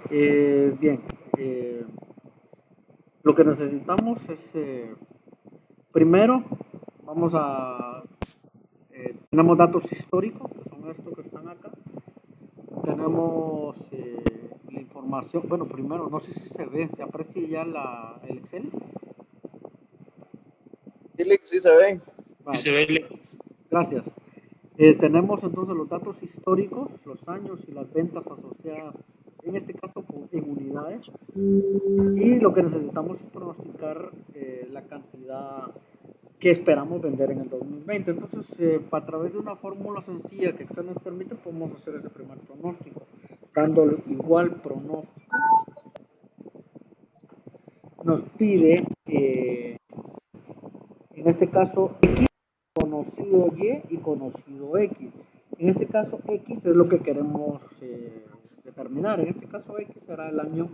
Bien, eh, lo que necesitamos es, primero, vamos a, tenemos datos históricos, que son estos que están acá. Tenemos la información, bueno, primero, no sé si se ve, se aprecia ya el Excel. Dile que sí se ve. Vale, se ve. gracias. Tenemos entonces los datos históricos, los años y las ventas asociadas, en este caso en unidades. Y lo que necesitamos es pronosticar la cantidad que esperamos vender en el 2020. Entonces, a través de una fórmula sencilla que Excel nos permite, podemos hacer ese primer pronóstico, dándole igual pronóstico. Nos pide, en este caso, X, conocido Y conocido X. En este caso, X es lo que queremos determinar. En este caso, X será el año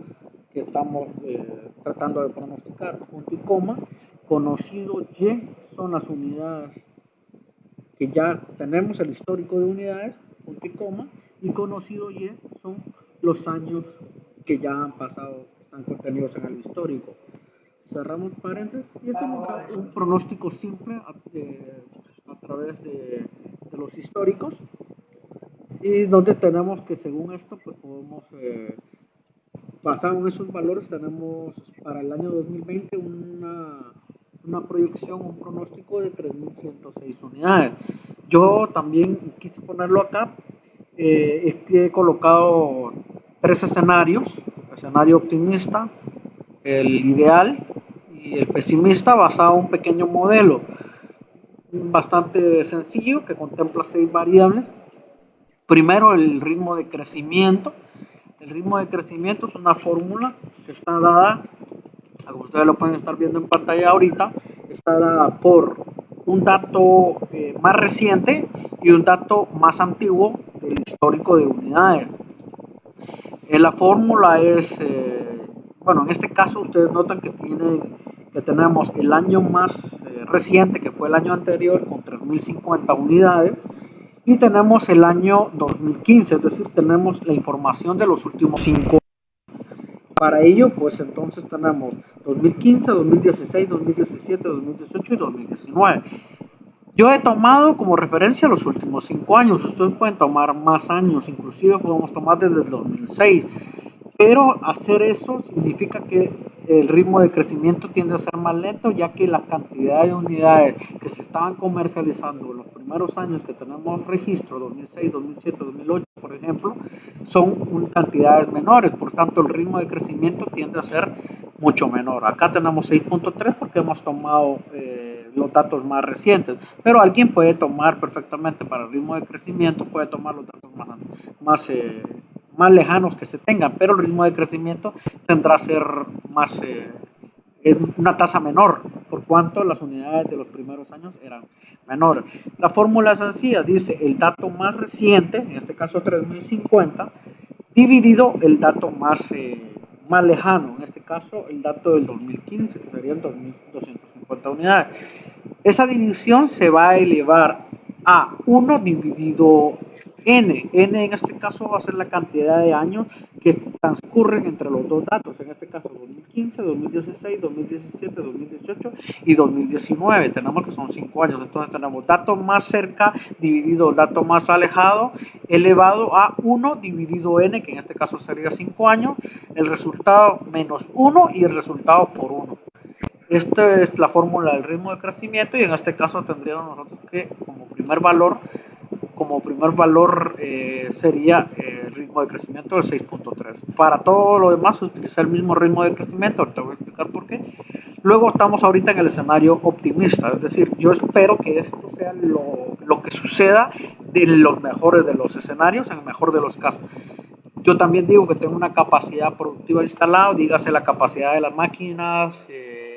que estamos tratando de pronosticar. Punto y coma. Conocido Y son las unidades que ya tenemos, el histórico de unidades, punto y coma. Y conocido Y son los años que ya han pasado, están contenidos en el histórico. Cerramos paréntesis y esto nos da un pronóstico simple a través de los históricos, y donde tenemos que, según esto, pues podemos, basado en esos valores, tenemos para el año 2020 una proyección, un pronóstico de 3.106 unidades. Yo también quise ponerlo acá. He colocado tres escenarios: escenario optimista, el ideal y el pesimista, basado en un pequeño modelo bastante sencillo que contempla 6 variables. Primero, el ritmo de crecimiento. El ritmo de crecimiento es una fórmula que está dada, como ustedes lo pueden estar viendo en pantalla ahorita, está dada por un dato más reciente y un dato más antiguo del histórico de unidades. La fórmula es, bueno, en este caso ustedes notan que tenemos el año más reciente, que fue el año anterior, con 3.050 unidades, y tenemos el año 2015, es decir, tenemos la información de los últimos 5 años. Para ello, pues entonces tenemos 2015, 2016, 2017, 2018 y 2019. Yo he tomado como referencia los últimos 5 años. Ustedes pueden tomar más años, inclusive podemos tomar desde el 2006. Pero hacer eso significa que el ritmo de crecimiento tiende a ser más lento, ya que la cantidad de unidades que se estaban comercializando en los primeros años que tenemos registro, 2006, 2007, 2008, por ejemplo, son cantidades menores. Por tanto, el ritmo de crecimiento tiende a ser mucho menor. Acá tenemos 6.3 porque hemos tomado los datos más recientes, pero alguien puede tomar perfectamente para el ritmo de crecimiento, puede tomar los datos más lejanos que se tengan, pero el ritmo de crecimiento tendrá a ser más, una tasa menor, por cuanto las unidades de los primeros años eran menores. La fórmula es sencilla, dice el dato más reciente, en este caso 3.050, dividido el dato más lejano, en este caso el dato del 2015, que serían 2.250 unidades. Esa división se va a elevar a 1 dividido n. N en este caso va a ser la cantidad de años que transcurren entre los dos datos, en este caso 2015, 2016, 2017, 2018 y 2019. Tenemos que son 5 años, entonces tenemos dato más cerca dividido dato más alejado elevado a 1 dividido n, que en este caso sería 5 años, el resultado menos 1 y el resultado por 1. Esta es la fórmula del ritmo de crecimiento, y en este caso tendríamos nosotros que como primer valor sería el ritmo de crecimiento del 6.3. Para todo lo demás utiliza el mismo ritmo de crecimiento, ahorita voy a explicar por qué. Luego estamos ahorita en el escenario optimista, es decir, yo espero que esto sea lo que suceda de los mejores de los escenarios, en el mejor de los casos. Yo también digo que tengo una capacidad productiva instalada, dígase la capacidad de las máquinas,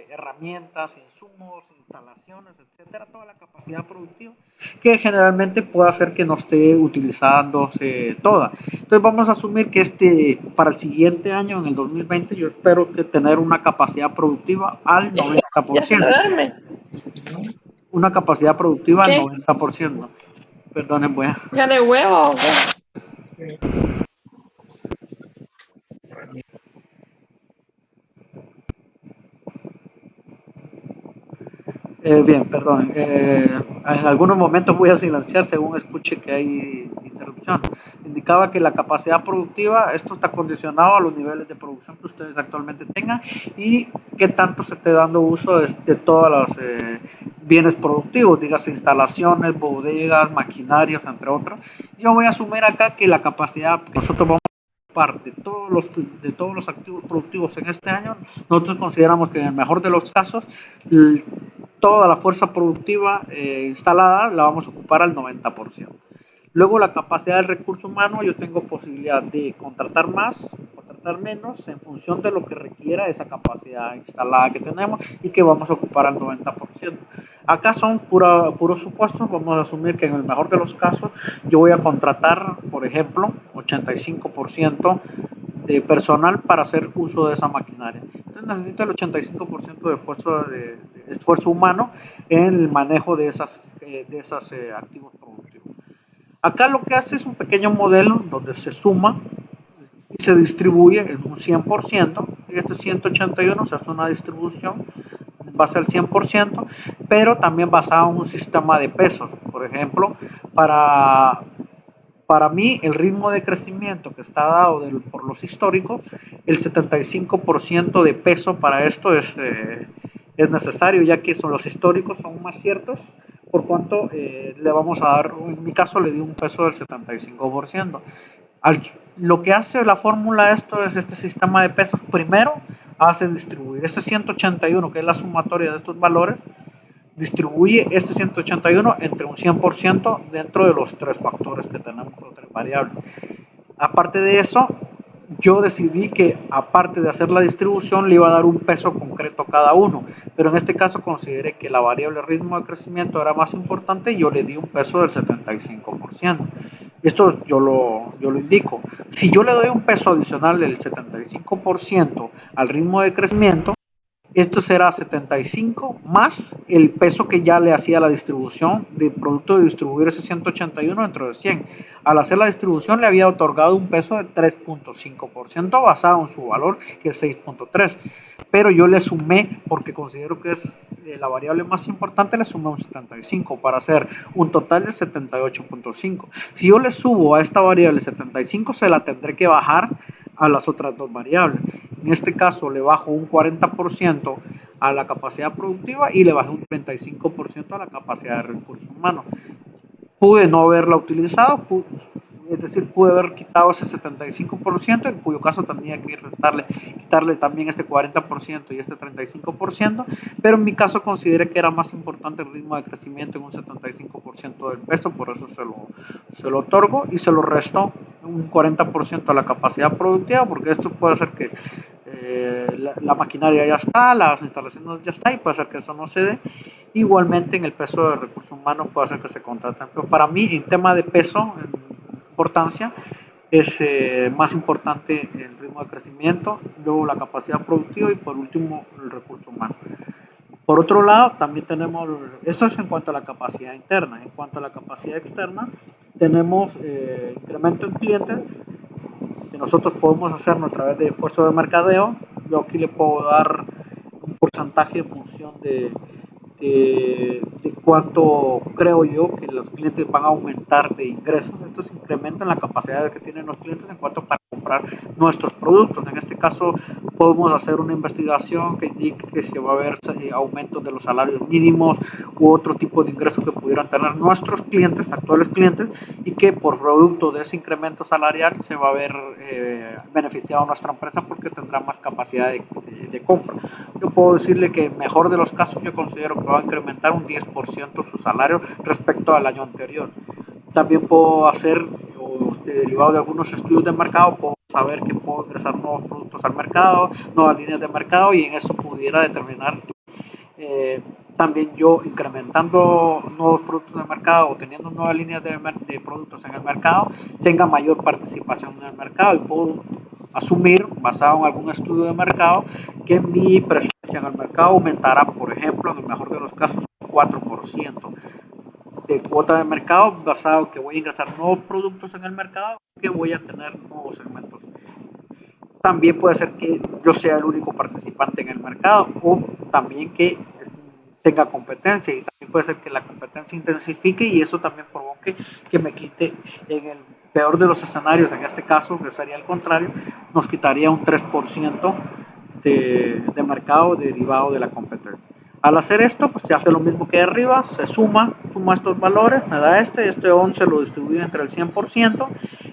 herramientas, insumos, instalaciones, etcétera, toda la capacidad productiva que generalmente puede hacer que no esté utilizándose toda. Entonces vamos a asumir que para el siguiente año, en el 2020, yo espero que tener una capacidad productiva al 90%. Ya se duerme. Una capacidad productiva ¿Qué? al 90%. Perdonen, voy a... ¿Ya no hay huevo o qué? Bien, perdón. En algunos momentos voy a silenciar según escuche que hay interrupción. Indicaba que la capacidad productiva, esto está condicionado a los niveles de producción que ustedes actualmente tengan y qué tanto se esté dando uso de todos los bienes productivos, dígase instalaciones, bodegas, maquinarias, entre otros. Yo voy a asumir acá que la capacidad que nosotros vamos de todos los activos productivos en este año, nosotros consideramos que en el mejor de los casos, toda la fuerza productiva instalada la vamos a ocupar al 90%. Luego la capacidad del recurso humano, yo tengo posibilidad de contratar más, contratar menos, en función de lo que requiera esa capacidad instalada que tenemos y que vamos a ocupar al 90%. Acá son puros supuestos, vamos a asumir que en el mejor de los casos yo voy a contratar, por ejemplo, 85% de personal para hacer uso de esa maquinaria. Entonces necesito el 85% de esfuerzo humano en el manejo de esas activos productivos. Acá lo que hace es un pequeño modelo donde se suma y se distribuye en un 100%, y este 181 se hace una distribución en base al 100%, pero también basado en un sistema de pesos. Por ejemplo, para mí, el ritmo de crecimiento que está dado por los históricos, el 75% de peso para esto es necesario, ya que los históricos son más ciertos, por cuanto le vamos a dar, en mi caso le di un peso del 75%. Al, lo que hace la fórmula esto es este sistema de pesos, primero hace distribuir este 181, que es la sumatoria de estos valores, distribuye este 181 entre un 100% dentro de los tres factores que tenemos, los tres variables. Aparte de eso, yo decidí que aparte de hacer la distribución le iba a dar un peso concreto a cada uno, pero en este caso consideré que la variable ritmo de crecimiento era más importante y yo le di un peso del 75%. Esto yo lo indico. Si yo le doy un peso adicional del 75% al ritmo de crecimiento, esto será 75 más el peso que ya le hacía la distribución de producto de distribuir ese 181 dentro de 100. Al hacer la distribución le había otorgado un peso de 3.5% basado en su valor, que es 6.3. Pero yo le sumé, porque considero que es la variable más importante, le sumé un 75 para hacer un total de 78.5. Si yo le subo a esta variable 75, se la tendré que bajar a las otras dos variables. En este caso le bajo un 40% a la capacidad productiva y le bajé un 35% a la capacidad de recursos humanos. Pude no haberla utilizado, es decir, pude haber quitado ese 75%, en cuyo caso tendría que quitarle también este 40% y este 35%, pero en mi caso consideré que era más importante el ritmo de crecimiento en un 75% del peso, por eso se lo otorgo y se lo resto un 40% a la capacidad productiva, porque esto puede hacer que la maquinaria ya está, las instalaciones ya está y puede ser que eso no se dé. Igualmente en el peso de recursos humanos puede ser que se contraten. Pero para mí, en tema de peso, en importancia, es más importante el ritmo de crecimiento, luego la capacidad productiva y por último el recurso humano. Por otro lado, también tenemos, esto es en cuanto a la capacidad interna, en cuanto a la capacidad externa, tenemos incremento en clientes que nosotros podemos hacerlo a través de esfuerzo de mercadeo. Yo aquí le puedo dar un porcentaje en función de cuánto creo yo que los clientes van a aumentar de ingresos. Estos incrementan la capacidad que tienen los clientes en cuanto para comprar nuestros productos. En este caso podemos hacer una investigación que indique que se va a ver aumentos de los salarios mínimos u otro tipo de ingresos que pudieran tener nuestros clientes, actuales clientes, y que por producto de ese incremento salarial se va a ver beneficiado a nuestra empresa porque tendrá más capacidad de compra. Yo puedo decirle que mejor de los casos yo considero que va a incrementar un 10% su salario respecto al año anterior. También puedo hacer, derivado de algunos estudios de mercado, puedo saber que puedo ingresar nuevos productos al mercado, nuevas líneas de mercado y en eso pudiera determinar también yo incrementando nuevos productos de mercado o teniendo nuevas líneas de productos en el mercado, tenga mayor participación en el mercado y puedo asumir, basado en algún estudio de mercado, que mi presencia en el mercado aumentará, por ejemplo, en el mejor de los casos, 4% de cuota de mercado, basado en que voy a ingresar nuevos productos en el mercado, que voy a tener nuevos segmentos. También puede ser que yo sea el único participante en el mercado o también que tenga competencia, y también puede ser que la competencia intensifique y eso también provoque que me quite, en el peor de los escenarios, en este caso que sería el contrario, nos quitaría un 3% de mercado derivado de la competencia. Al hacer esto, pues se hace lo mismo que arriba, se suma estos valores, me da este 11 lo distribuye entre el 100%,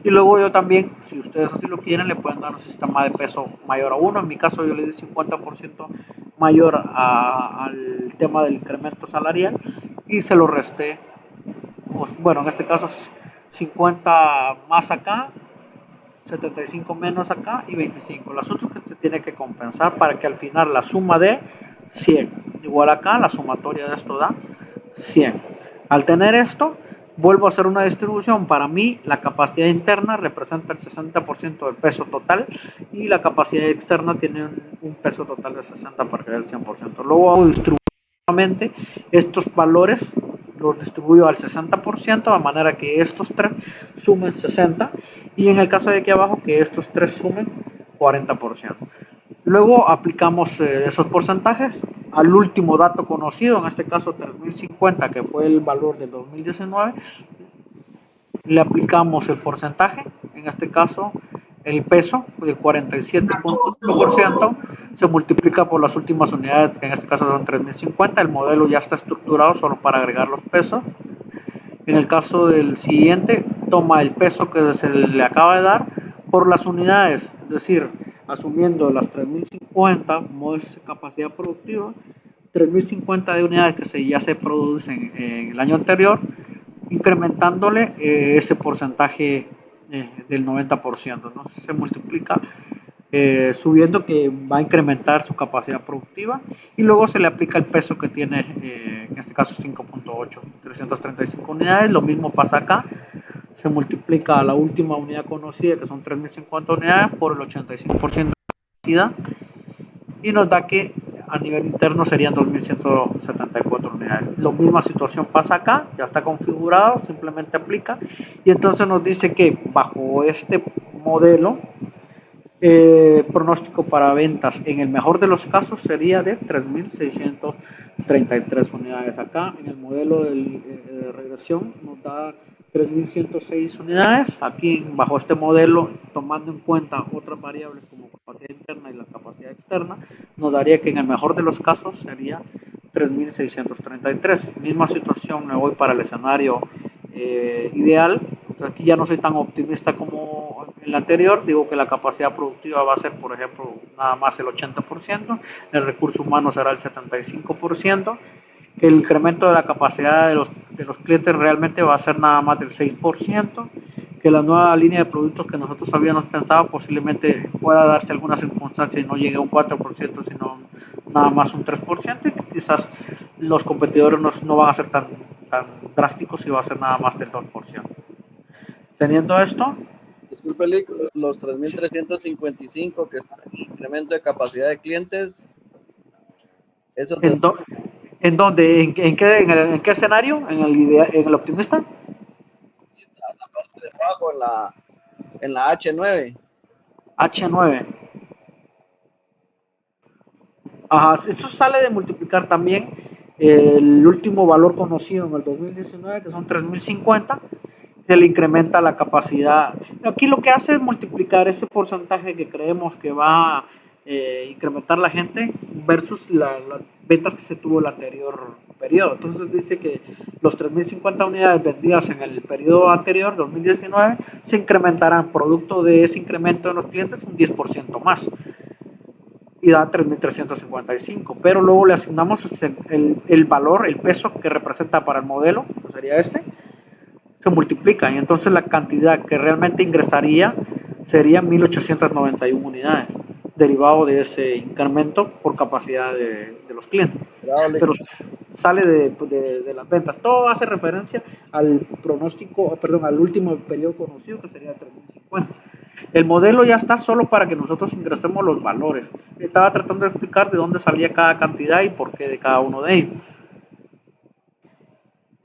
y luego yo también, si ustedes así lo quieren, le pueden dar un sistema de peso mayor a 1, en mi caso yo le di 50% mayor al tema del incremento salarial, y se lo resté, pues, bueno, en este caso 50 más acá, 75 menos acá y 25. El asunto es que se tiene que compensar para que al final la suma de 100 igual acá, la sumatoria de esto da 100. Al tener esto, vuelvo a hacer una distribución. Para mí, la capacidad interna representa el 60% del peso total y la capacidad externa tiene un peso total de 60 para crear el 100%. Luego hago distributivamente estos valores, los distribuyo al 60%, de manera que estos tres sumen 60 y en el caso de aquí abajo que estos tres sumen 40%. Luego aplicamos esos porcentajes al último dato conocido, en este caso 3050, que fue el valor del 2019. Le aplicamos el porcentaje, en este caso el peso del 47.1%, se multiplica por las últimas unidades, que en este caso son 3050. El modelo ya está estructurado solo para agregar los pesos. En el caso del siguiente, toma el peso que se le acaba de dar por las unidades, es decir, asumiendo las 3050 como es capacidad productiva, 3050 de unidades que ya se producen en el año anterior, incrementándole ese porcentaje del 90%, ¿no? Se multiplica subiendo, que va a incrementar su capacidad productiva, y luego se le aplica el peso que tiene, en este caso 5.8, 335 unidades. Lo mismo pasa acá, se multiplica a la última unidad conocida, que son 3050 unidades, por el 85% de capacidad, y nos da que a nivel interno serían 2174 unidades. La misma situación pasa acá, ya está configurado, simplemente aplica, y entonces nos dice que bajo este modelo, pronóstico para ventas en el mejor de los casos sería de 3.633 unidades. Acá en el modelo de regresión nos da 3.106 unidades. Aquí bajo este modelo, tomando en cuenta otras variables como capacidad interna y la capacidad externa, nos daría que en el mejor de los casos sería 3.633. Misma situación, me voy para el escenario ideal. Aquí ya no soy tan optimista como en el anterior, digo que la capacidad productiva va a ser, por ejemplo, nada más el 80%, el recurso humano será el 75%, que el incremento de la capacidad de los clientes realmente va a ser nada más del 6%, que la nueva línea de productos que nosotros habíamos pensado posiblemente pueda darse alguna circunstancia y no llegue a un 4%, sino nada más un 3%, y que quizás los competidores no van a ser tan drásticos y va a ser nada más del 2%. Teniendo esto, disculpe, Lick, los 3.355 que están en incremento de capacidad de clientes, esos ¿en, do, en dónde? ¿En qué escenario? ¿En el optimista? la parte de abajo en la H9. H9. Ajá, esto sale de multiplicar también el último valor conocido en el 2019, que son 3050, se le incrementa la capacidad. Aquí lo que hace es multiplicar ese porcentaje que creemos que va a incrementar la gente versus las ventas que se tuvo el anterior periodo. Entonces dice que los 3.050 unidades vendidas en el periodo anterior, 2019, se incrementarán producto de ese incremento de los clientes un 10% más y da 3.355, pero luego le asignamos el valor, el peso que representa para el modelo, que sería este, se multiplica y entonces la cantidad que realmente ingresaría sería 1.891 unidades, derivado de ese incremento por capacidad de los clientes. Pero sale de las ventas. Todo hace referencia al pronóstico, perdón, al último periodo conocido, que sería 3050. El modelo ya está solo para que nosotros ingresemos los valores. Estaba tratando de explicar de dónde salía cada cantidad y por qué de cada uno de ellos.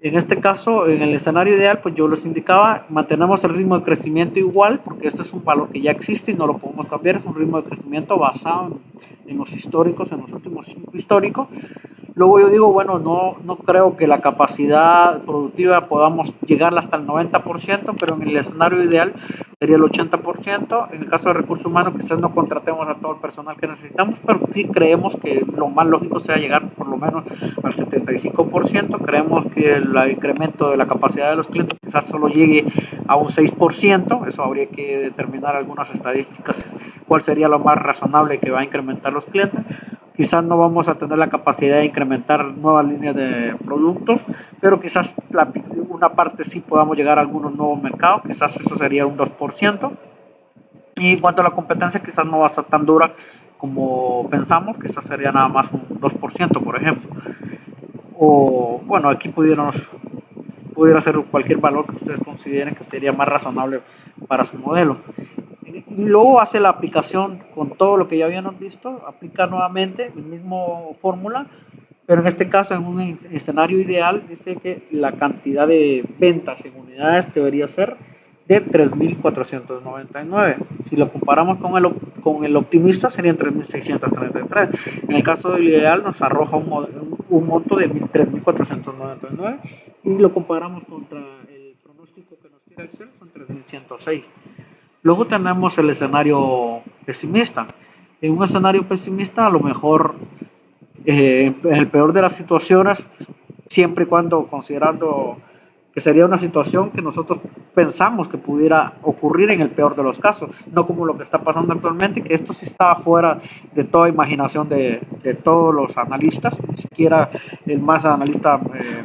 En este caso, en el escenario ideal, pues yo les indicaba, mantenemos el ritmo de crecimiento igual, porque este es un valor que ya existe y no lo podemos cambiar, es un ritmo de crecimiento basado en los históricos, en los últimos 5 históricos. Luego yo digo, bueno, no creo que la capacidad productiva podamos llegar hasta el 90%, pero en el escenario ideal sería el 80%. En el caso de recursos humanos, quizás no contratemos a todo el personal que necesitamos, pero sí creemos que lo más lógico sea llegar por lo menos al 75%. Creemos que el incremento de la capacidad de los clientes quizás solo llegue a un 6%. Eso habría que determinar algunas estadísticas, cuál sería lo más razonable que va a incrementar los clientes. Quizás no vamos a tener la capacidad de incrementar nuevas líneas de productos, pero quizás una parte sí podamos llegar a algunos nuevos mercados, quizás eso sería un 2%. Y en cuanto a la competencia, quizás no va a ser tan dura como pensamos, quizás sería nada más un 2%, por ejemplo. O bueno, aquí pudiera ser cualquier valor que ustedes consideren que sería más razonable para su modelo. Y luego hace la aplicación con todo lo que ya habíamos visto, aplica nuevamente el mismo fórmula, pero en este caso en un escenario ideal dice que la cantidad de ventas en unidades debería ser de 3.499. Si lo comparamos con el optimista serían 3.633. En el caso del ideal nos arroja un monto de 3.499 y lo comparamos contra el pronóstico que nos tira Excel, son 3.106. Luego tenemos el escenario pesimista. En un escenario pesimista, a lo mejor, en el peor de las situaciones, siempre y cuando considerando que sería una situación que nosotros pensamos que pudiera ocurrir en el peor de los casos, no como lo que está pasando actualmente, que esto sí está fuera de toda imaginación de todos los analistas, ni siquiera el más analista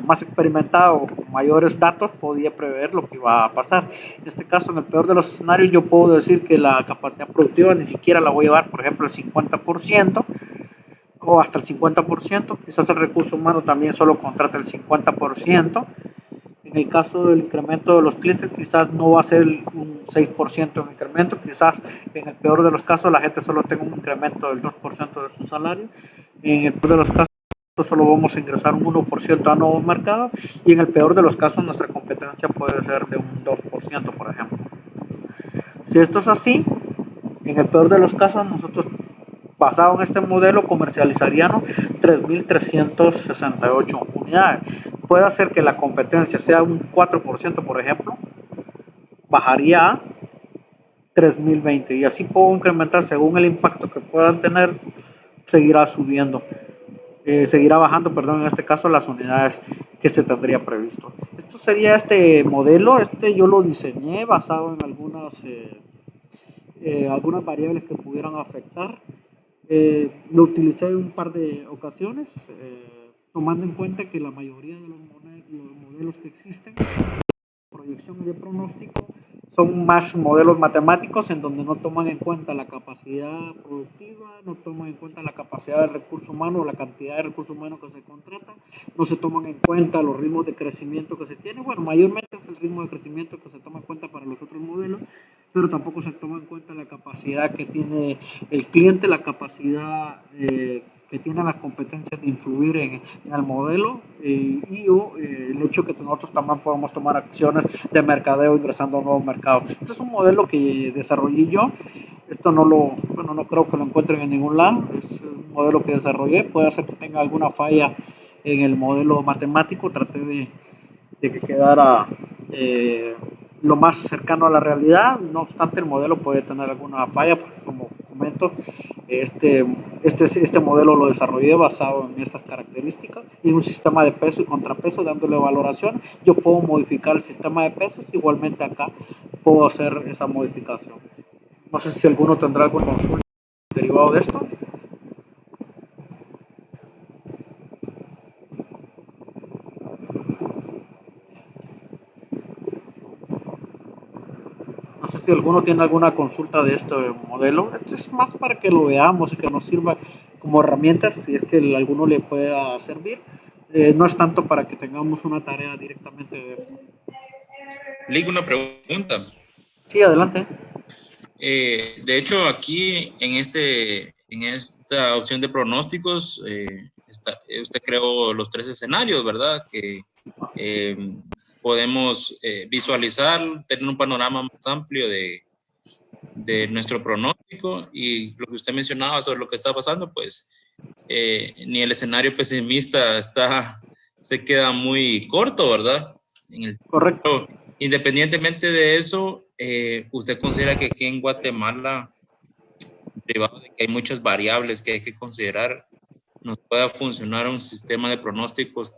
más experimentado, con mayores datos, podía prever lo que iba a pasar. En este caso, en el peor de los escenarios, yo puedo decir que la capacidad productiva ni siquiera la voy a llevar, por ejemplo, al 50%, o hasta el 50%, quizás el recurso humano también solo contrata el 50%. En el caso del incremento de los clientes, quizás no va a ser un 6% de incremento, quizás en el peor de los casos la gente solo tenga un incremento del 2% de su salario. En el peor de los casos solo vamos a ingresar un 1% a nuevos mercados y en el peor de los casos nuestra competencia puede ser de un 2%, por ejemplo. Si esto es así, en el peor de los casos nosotros, basado en este modelo, comercializaríamos 3.368 unidades. Puede hacer que la competencia sea un 4%, por ejemplo, bajaría a 3.020 y así puedo incrementar según el impacto que puedan tener, seguirá subiendo, seguirá bajando, perdón, en este caso las unidades que se tendría previsto. Esto sería este modelo, yo lo diseñé basado en algunas variables que pudieran afectar. Lo utilicé en un par de ocasiones, tomando en cuenta que la mayoría de los modelos que existen, proyección y de pronóstico, son más modelos matemáticos en donde no toman en cuenta la capacidad productiva, no toman en cuenta la capacidad de recurso humano, la cantidad de recursos humanos que se contrata, no se toman en cuenta los ritmos de crecimiento que se tiene. Bueno, mayormente es el ritmo de crecimiento que se toma en cuenta para los otros modelos, pero tampoco se toma en cuenta la capacidad que tiene el cliente, la capacidad que tiene las competencias de influir en el modelo el hecho que nosotros también podemos tomar acciones de mercadeo ingresando a nuevos mercados. Este es un modelo que desarrollé yo. Esto no creo que lo encuentren en ningún lado. Es un modelo que desarrollé. Puede ser que tenga alguna falla en el modelo matemático. Traté de que quedara lo más cercano a la realidad. No obstante, el modelo puede tener alguna falla, porque como comento, este modelo lo desarrollé basado en estas características y un sistema de peso y contrapeso dándole valoración. Yo puedo modificar el sistema de pesos, igualmente acá puedo hacer esa modificación. No sé si alguno tendrá alguna consulta derivado de esto. No sé si alguno tiene alguna consulta de este modelo. Esto es más para que lo veamos y que nos sirva como herramienta, si es que alguno le pueda servir. No es tanto para que tengamos una tarea directamente de esto. Lick, una pregunta. Sí, adelante. De hecho, aquí en esta opción de pronósticos, usted creó los 3 escenarios, ¿verdad? Que podemos visualizar, tener un panorama más amplio de nuestro pronóstico y lo que usted mencionaba sobre lo que está pasando, pues ni el escenario pesimista se queda muy corto, ¿verdad? Correcto. Independientemente de eso, ¿usted considera que aquí en Guatemala, derivado de que hay muchas variables que hay que considerar, nos pueda funcionar un sistema de pronósticos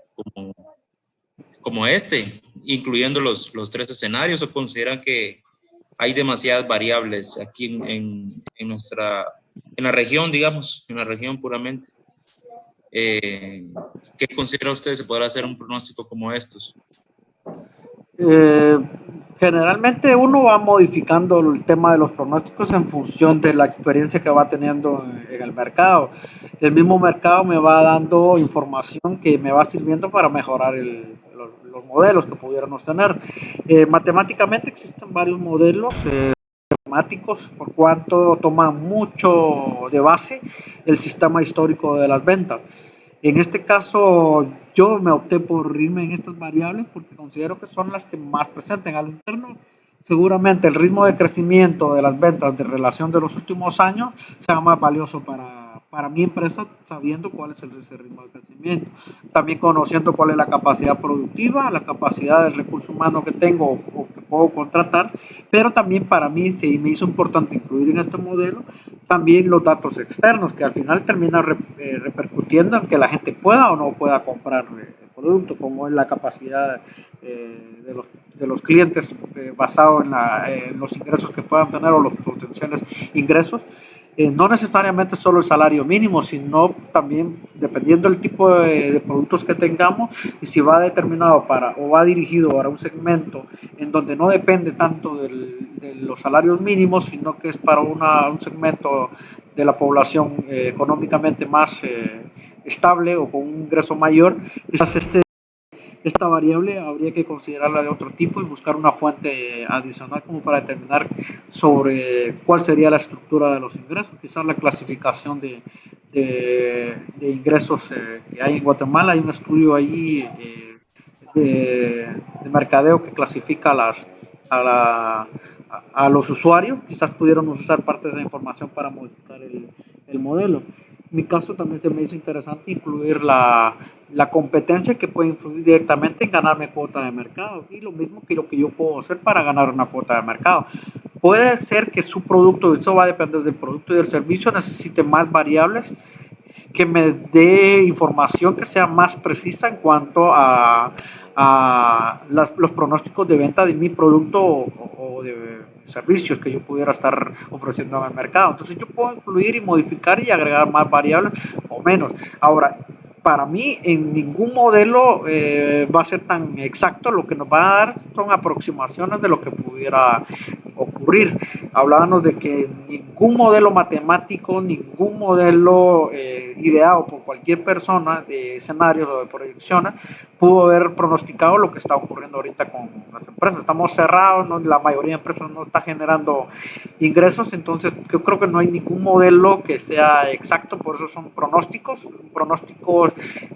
como este, incluyendo los tres escenarios, o consideran que hay demasiadas variables aquí en la región, digamos, en la región puramente? ¿Qué considera usted se podrá hacer un pronóstico como estos? Generalmente uno va modificando el tema de los pronósticos en función de la experiencia que va teniendo en el mercado. El mismo mercado me va dando información que me va sirviendo para mejorar los modelos que pudiéramos tener. Matemáticamente existen varios modelos matemáticos, por cuanto toma mucho de base el sistema histórico de las ventas. En este caso, yo me opté por irme en estas variables porque considero que son las que más presenten al interno. Seguramente el ritmo de crecimiento de las ventas de relación de los últimos años sea más valioso para mi empresa, sabiendo cuál es ese ritmo de crecimiento. También conociendo cuál es la capacidad productiva, la capacidad del recurso humano que tengo o que puedo contratar, pero también para mí se me hizo importante incluir en este modelo también los datos externos, que al final terminan repercutiendo en que la gente pueda o no pueda comprar el producto, como es la capacidad de los clientes basado en los ingresos que puedan tener o los potenciales ingresos. No necesariamente solo el salario mínimo, sino también dependiendo del tipo de productos que tengamos y si va determinado o va dirigido para un segmento en donde no depende tanto de los salarios mínimos, sino que es para un segmento de la población económicamente más estable o con un ingreso mayor, quizás esta variable habría que considerarla de otro tipo y buscar una fuente adicional como para determinar sobre cuál sería la estructura de los ingresos, quizás la clasificación de ingresos que hay en Guatemala. Hay un estudio ahí de mercadeo que clasifica a los usuarios, quizás pudiéramos usar parte de esa información para modificar el modelo. En mi caso también se me hizo interesante incluir la competencia que puede influir directamente en ganarme cuota de mercado y lo mismo que lo que yo puedo hacer para ganar una cuota de mercado. Puede ser que su producto, eso va a depender del producto y del servicio, necesite más variables que me dé información que sea más precisa en cuanto a los pronósticos de venta de mi producto o de servicios que yo pudiera estar ofreciendo en el mercado. Entonces yo puedo incluir y modificar y agregar más variables o menos. Ahora, para mí en ningún modelo va a ser tan exacto. Lo que nos va a dar son aproximaciones de lo que pudiera ocurrir. Hablábamos de que ningún modelo matemático, ningún modelo ideado por cualquier persona de escenarios o de proyecciones pudo haber pronosticado lo que está ocurriendo ahorita con las empresas. Estamos cerrados, ¿no? La mayoría de empresas no está generando ingresos, entonces yo creo que no hay ningún modelo que sea exacto, por eso son pronósticos. Un pronóstico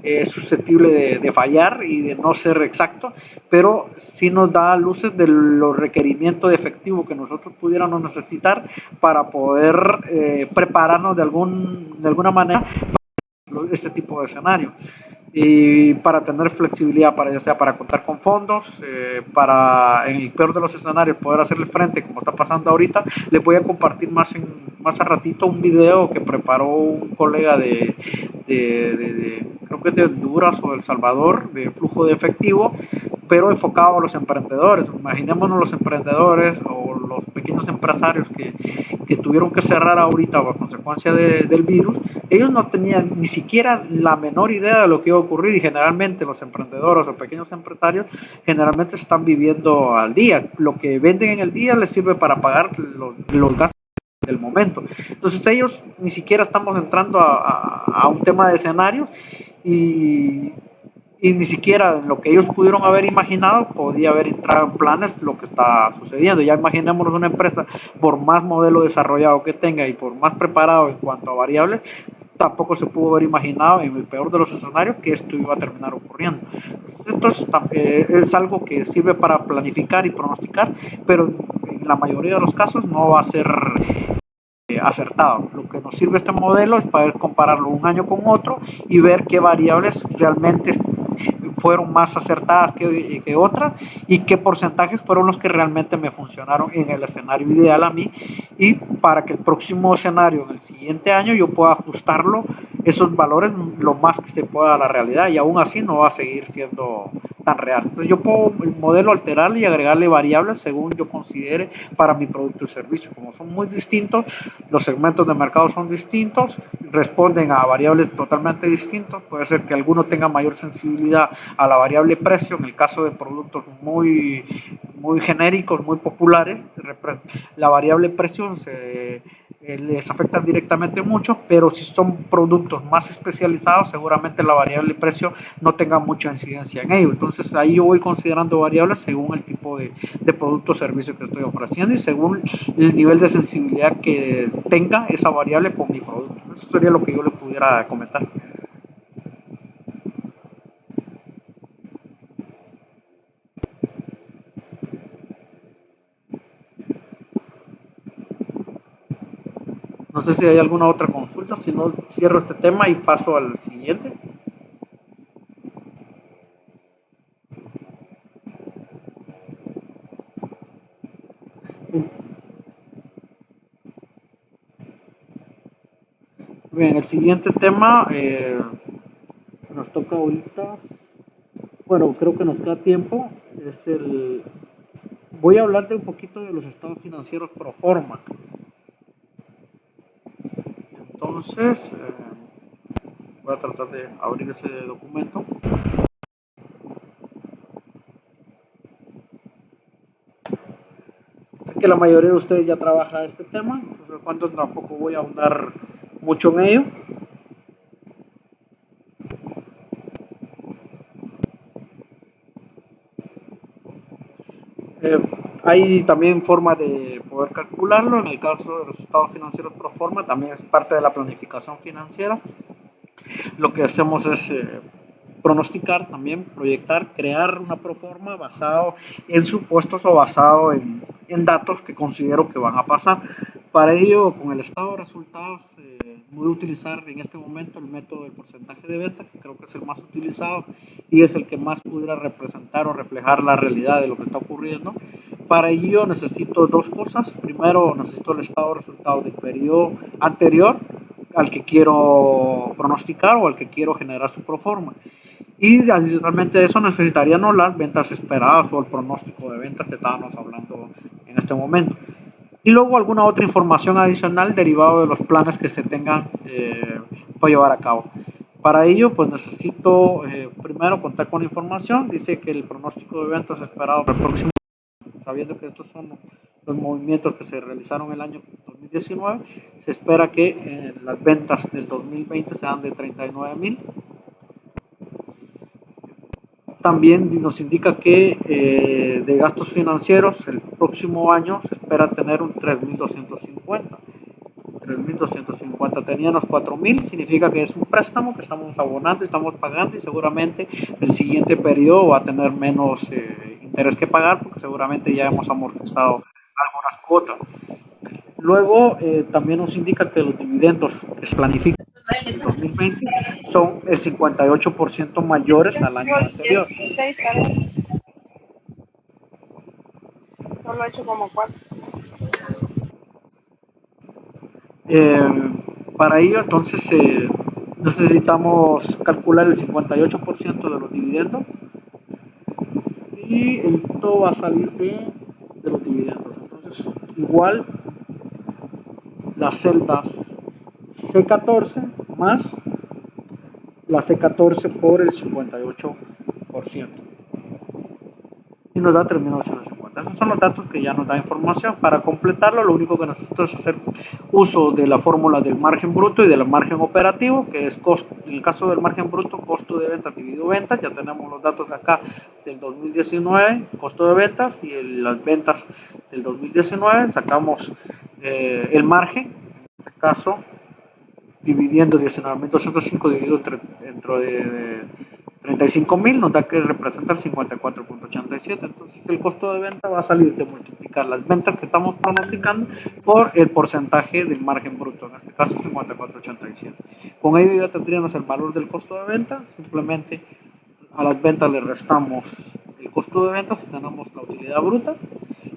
es susceptible de fallar y de no ser exacto, pero sí nos da luces de los requerimientos de efectivo que nosotros pudiéramos necesitar para poder prepararnos de alguna manera para este tipo de escenario y para tener flexibilidad, para ya sea para contar con fondos, para en el peor de los escenarios poder hacerle frente como está pasando ahorita. Les voy a compartir más a ratito un video que preparó un colega creo que es de Honduras o El Salvador, de flujo de efectivo, pero enfocado a los emprendedores. Imaginémonos los emprendedores o los pequeños empresarios que tuvieron que cerrar ahorita a consecuencia del virus. Ellos no tenían ni siquiera la menor idea de lo que iba a ocurrir y generalmente los emprendedores o pequeños empresarios generalmente están viviendo al día. Lo que venden en el día les sirve para pagar los gastos del momento. Entonces ellos ni siquiera estamos entrando a un tema de escenarios y ni siquiera en lo que ellos pudieron haber imaginado podía haber entrado en planes lo que está sucediendo. Ya imaginémonos una empresa, por más modelo desarrollado que tenga y por más preparado en cuanto a variables, tampoco se pudo haber imaginado en el peor de los escenarios que esto iba a terminar ocurriendo. Entonces es algo que sirve para planificar y pronosticar, pero en la mayoría de los casos no va a ser acertado. Lo que nos sirve este modelo es para compararlo un año con otro y ver qué variables realmente fueron más acertadas que otras y qué porcentajes fueron los que realmente me funcionaron en el escenario ideal a mí, y para que el próximo escenario en el siguiente año yo pueda ajustarlo esos valores lo más que se pueda a la realidad, y aún así no va a seguir siendo tan real. Entonces yo puedo el modelo alterarle y agregarle variables según yo considere para mi producto y servicio. Como son muy distintos, los segmentos de mercado son distintos, responden a variables totalmente distintos. Puede ser que alguno tenga mayor sensibilidad a la variable precio, en el caso de productos muy genéricos, muy populares, la variable precio les afecta directamente mucho, pero si son productos más especializados, seguramente la variable precio no tenga mucha incidencia en ello. Entonces ahí yo voy considerando variables según el tipo de producto o servicio que estoy ofreciendo y según el nivel de sensibilidad que tenga esa variable con mi producto. Eso sería lo que yo le pudiera comentar. No sé si hay alguna otra consulta, si no cierro este tema y paso al siguiente. Bien, el siguiente tema nos toca ahorita, bueno, creo que nos queda tiempo, es el... Voy a hablar de un poquito de los estados financieros pro forma. Entonces, voy a tratar de abrir ese documento. Sé que la mayoría de ustedes ya trabaja este tema, por lo cuanto tampoco voy a ahondar mucho en ello. Hay también formas de poder calcularlo. En el caso de los estados financieros pro forma, también es parte de la planificación financiera. Lo que hacemos es pronosticar, también proyectar, crear una proforma basado en supuestos o basado en datos que considero que van a pasar. Para ello, con el estado de resultados, voy a utilizar en este momento el método del porcentaje de venta, que creo que es el más utilizado y es el que más pudiera representar o reflejar la realidad de lo que está ocurriendo. Para ello necesito dos cosas. Primero, necesito el estado de resultados del periodo anterior al que quiero pronosticar o al que quiero generar su proforma. Y adicionalmente a eso necesitaríamos las ventas esperadas o el pronóstico de ventas que estábamos hablando en este momento. Y luego alguna otra información adicional derivado de los planes que se tengan para llevar a cabo. Para ello, pues necesito primero contar con información. Dice que el pronóstico de ventas esperado para el próximo, sabiendo que estos son los movimientos que se realizaron el año 2019, se espera que las ventas del 2020 sean de 39,000. También nos indica que de gastos financieros el próximo año se espera tener un 3,250. 3,250. Teníamos 4,000, significa que es un préstamo que estamos abonando y estamos pagando, y seguramente el siguiente periodo va a tener menos interés que pagar porque seguramente ya hemos amortizado algunas cuotas. Luego también nos indica que los dividendos que se planifican en el 2020 son el 58% mayores al año anterior. Solo he hecho como 4. Para ello, entonces, necesitamos calcular el 58% de los dividendos y todo va a salir de los dividendos. Entonces, igual las celdas C14 más la C14 por el 58%. Y nos da 3,950. Esos son los datos que ya nos da información. Para completarlo, lo único que necesito es hacer uso de la fórmula del margen bruto y del margen operativo, que es costo. En el caso del margen bruto, costo de ventas dividido ventas. Ya tenemos los datos de acá del 2019, costo de ventas, y las ventas del 2019. Sacamos el margen, en este caso, dividiendo 19.205 dividido 35,000 nos da que representa el 54.87. Entonces el costo de venta va a salir de multiplicar las ventas que estamos pronosticando por el porcentaje del margen bruto, en este caso 54.87. Con ello ya tendríamos el valor del costo de venta. Simplemente a las ventas le restamos el costo de ventas y tenemos la utilidad bruta.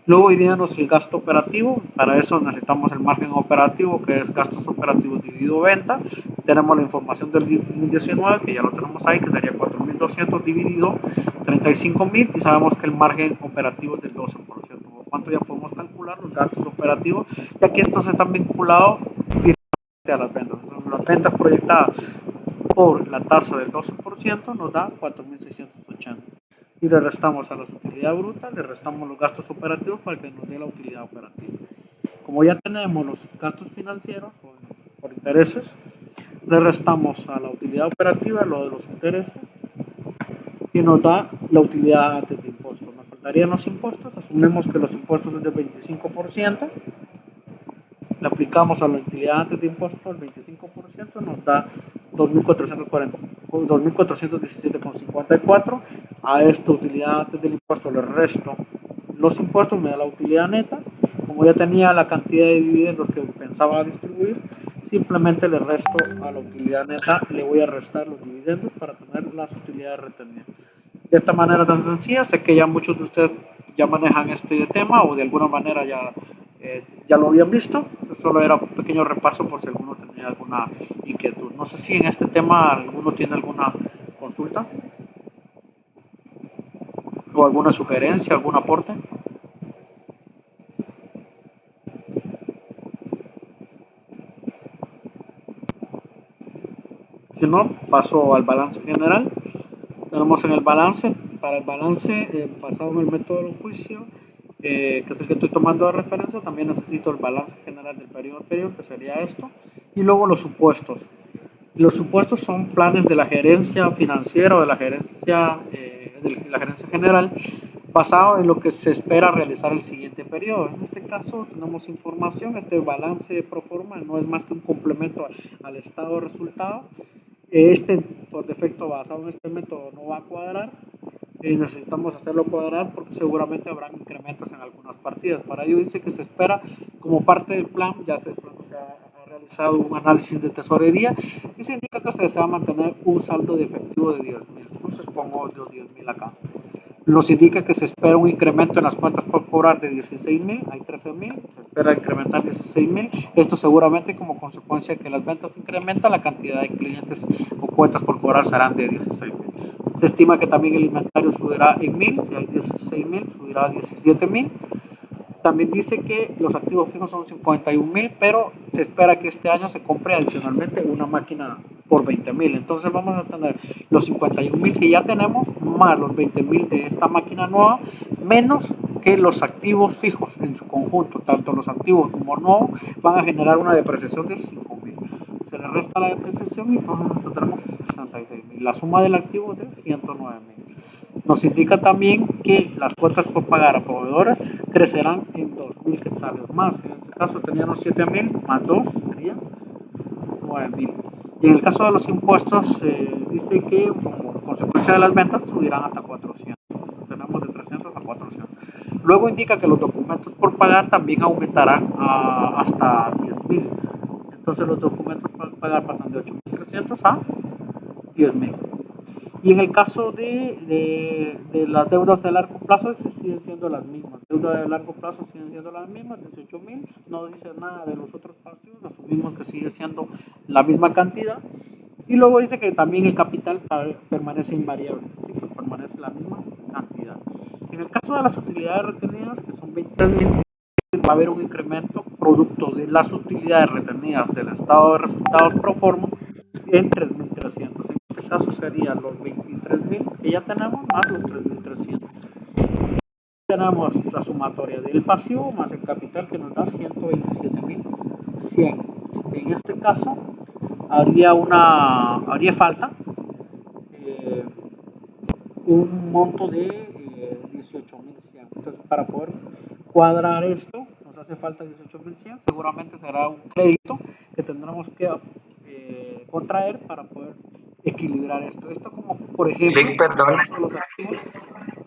Luego iríamos el gasto operativo. Para eso necesitamos el margen operativo, que es gastos operativos dividido venta. Tenemos la información del 2019, que ya lo tenemos ahí, que sería 4.200 dividido 35,000, y sabemos que el margen operativo es del 12%. Por lo tanto, ya podemos calcular los gastos operativos, ya que estos están vinculados directamente a las ventas. Entonces, las ventas proyectadas por la tasa del 12% nos da 4.680. Y le restamos a la utilidad bruta, le restamos los gastos operativos para que nos dé la utilidad operativa. Como ya tenemos los gastos financieros por intereses, le restamos a la utilidad operativa lo de los intereses y nos da la utilidad antes de impuestos. Nos faltarían los impuestos. Asumimos que los impuestos son del 25%, le aplicamos a la utilidad antes de impuestos el 25%, nos da 2.417,54. A esta utilidad antes del impuesto le resto los impuestos, me da la utilidad neta. Como ya tenía la cantidad de dividendos que pensaba distribuir, simplemente le resto a la utilidad neta, le voy a restar los dividendos para tener las utilidades retenidas. De esta manera tan sencilla, sé que ya muchos de ustedes ya manejan este tema o de alguna manera ya lo habían visto. Solo era un pequeño repaso por si alguno tenía alguna inquietud. No sé si en este tema alguno tiene alguna consulta o alguna sugerencia, algún aporte. Si no, paso al balance general. Tenemos en el balance, para el balance basado en el método del juicio, que es el que estoy tomando de referencia, también necesito el balance general del periodo anterior, que sería esto, y luego los supuestos. Los supuestos son planes de la gerencia financiera o de la gerencia general, basado en lo que se espera realizar el siguiente periodo. En este caso tenemos información, este balance pro forma no es más que un complemento al estado de resultado. Este, por defecto, basado en este método, no va a cuadrar. Necesitamos hacerlo cuadrar porque seguramente habrán incrementos en algunas partidas. Para ello dice que se espera, como parte del plan, ya se ha realizado un análisis de tesorería y se indica que se desea mantener un saldo de efectivo de 10,000. Entonces pongo los 10,000 acá. Nos indica que se espera un incremento en las cuentas por cobrar de 16,000, hay 13,000, se espera incrementar 16,000. Esto seguramente como consecuencia de que las ventas incrementan, la cantidad de clientes o cuentas por cobrar serán de 16,000. Se estima que también el inventario subirá en 1,000, si hay 16,000, subirá a 17,000. También dice que los activos fijos son 51,000, pero se espera que este año se compre adicionalmente una máquina por 20,000. Entonces vamos a tener los 51,000 que ya tenemos, más los 20,000 de esta máquina nueva, menos que los activos fijos en su conjunto. Tanto los activos como nuevos van a generar una depreciación de 5,000. Se le resta la depreciación y entonces tendremos 66,000. La suma del activo es de 109,000. Nos indica también que las cuotas por pagar a proveedores crecerán en 2,000 quetzales más. En este caso teníamos 7,000 más 2 sería 9,000. Y en el caso de los impuestos, dice que como consecuencia de las ventas subirán hasta 400. Tenemos de 300 a 400. Luego indica que los documentos por pagar también aumentarán hasta 10,000. Entonces los documentos por pagar pasan de 8,300 a 10,000. Y en el caso de las deudas de largo plazo, siguen siendo las mismas. Deudas de largo plazo siguen siendo las mismas, 18,000. No dice nada de los otros pasivos, asumimos que sigue siendo la misma cantidad. Y luego dice que también el capital permanece invariable, ¿sí? Que permanece la misma cantidad. En el caso de las utilidades retenidas, que son 23,000, va a haber un incremento producto de las utilidades retenidas del estado de resultados pro forma en 3,300. En este caso serían los 23,000 que ya tenemos más los 3,300. Tenemos la sumatoria del pasivo más el capital que nos da 127,100. En este caso haría falta un monto de 18,100. Entonces, para poder cuadrar esto, nos hace falta 18,100. Seguramente será un crédito que tendremos que contraer para poder equilibrar esto. Esto como, por ejemplo, Lick, perdón, los activos.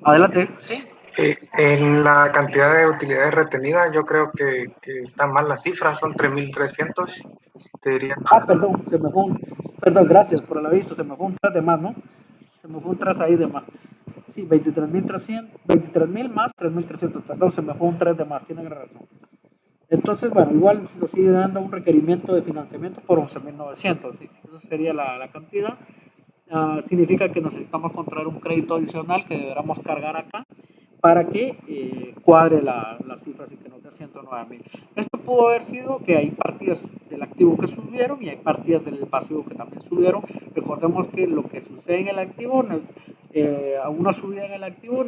Adelante, sí. en la cantidad de utilidades retenidas yo creo que están mal las cifras, son 3.300, te diría. Perdón, perdón, gracias por el aviso, se me fue un 3 de más, ¿no? Se me fue un 3 ahí de más. Sí, 23.000 más 3.300, perdón, se me fue un 3 de más, tienen razón. Entonces, bueno, igual nos sigue dando un requerimiento de financiamiento por 11.900, ¿sí? Esa sería la cantidad. Significa que necesitamos contraer un crédito adicional que deberemos cargar acá para que cuadre la cifra y que nos dé 109.000. Esto pudo haber sido que hay partidas del activo que subieron y hay partidas del pasivo que también subieron. Recordemos que lo que sucede en el activo, a una subida en el activo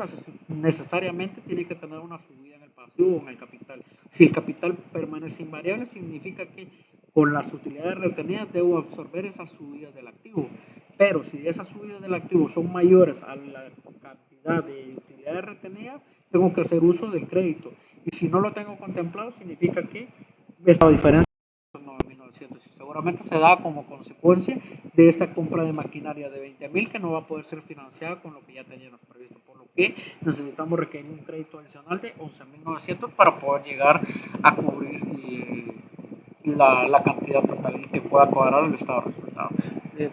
necesariamente tiene que tener una subida en el pasivo o en el capital. Si el capital permanece invariable, significa que con las utilidades retenidas debo absorber esas subidas del activo. Pero si esas subidas del activo son mayores a la cantidad de utilidades retenidas, tengo que hacer uso del crédito. Y si no lo tengo contemplado, significa que esta diferencia son 9.900. Seguramente se da como consecuencia de esta compra de maquinaria de 20.000 que no va a poder ser financiada con lo que ya teníamos previsto. Por lo que necesitamos requerir un crédito adicional de 11.900 para poder llegar a cubrir la cantidad total y que pueda cuadrar el estado de resultados.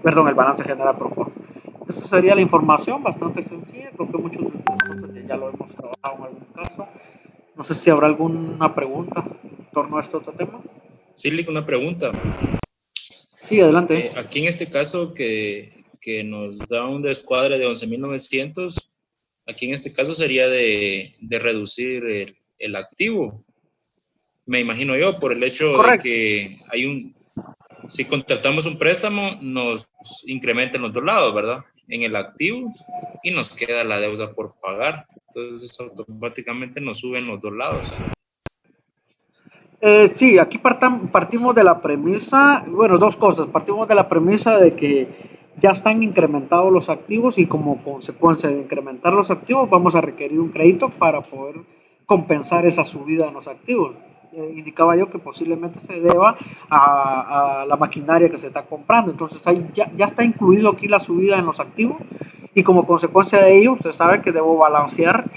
Perdón, el balance general pro forma. Eso sería la información, bastante sencilla, creo que muchos de nosotros ya lo hemos trabajado en algún caso. No sé si habrá alguna pregunta en torno a este otro tema. Sí, Lick, una pregunta. Sí, adelante. Aquí en este caso que nos da un descuadre de 11.900, aquí en este caso sería de reducir el activo. Me imagino yo, por el hecho Correcto. de que si contratamos un préstamo, nos incrementa en los dos lados, ¿verdad? En el activo y nos queda la deuda por pagar. Entonces, automáticamente nos suben los dos lados. Sí, aquí partimos de la premisa, bueno, dos cosas. Partimos de la premisa de que ya están incrementados los activos y como consecuencia de incrementar los activos vamos a requerir un crédito para poder compensar esa subida en los activos. Indicaba yo que posiblemente se deba a la maquinaria que se está comprando. Entonces ahí ya está incluido aquí la subida en los activos y como consecuencia de ello usted sabe que debo balancear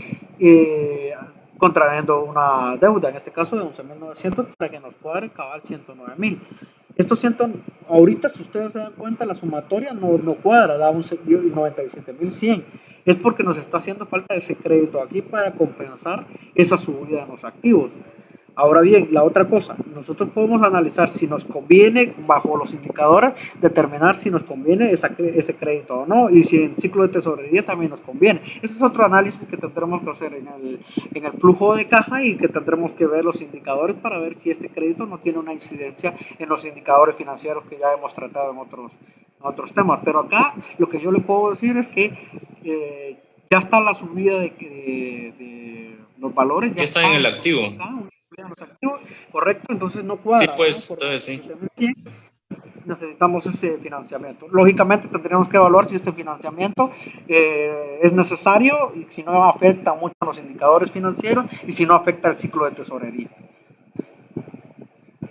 contrayendo una deuda, en este caso de 11.900 para que nos cuadre cabal 109.000. Estos ahorita si ustedes se dan cuenta la sumatoria no cuadra, da un 97.100. Es porque nos está haciendo falta ese crédito aquí para compensar esa subida en los activos. Ahora bien, la otra cosa, nosotros podemos analizar si nos conviene, bajo los indicadores, determinar si nos conviene ese crédito o no, y si en ciclo de tesorería también nos conviene. Ese es otro análisis que tendremos que hacer en el flujo de caja y que tendremos que ver los indicadores para ver si este crédito no tiene una incidencia en los indicadores financieros que ya hemos tratado en otros temas. Pero acá lo que yo le puedo decir es que ya está la subida de los valores, Ya está en el activo. los activos, correcto, entonces no cuadra. Sí, pues, ¿no? entonces sí. Necesitamos ese financiamiento. Lógicamente tendremos que evaluar si este financiamiento es necesario y si no afecta mucho a los indicadores financieros y si no afecta al ciclo de tesorería.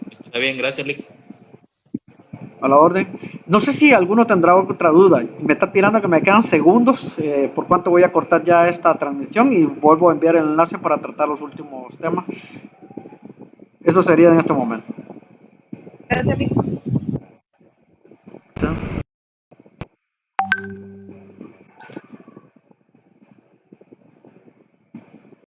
Está bien, gracias, Lick. A la orden. No sé si alguno tendrá otra duda. Me está tirando que me quedan segundos, por cuanto voy a cortar ya esta transmisión y vuelvo a enviar el enlace para tratar los últimos temas. Eso sería en este momento. Gracias,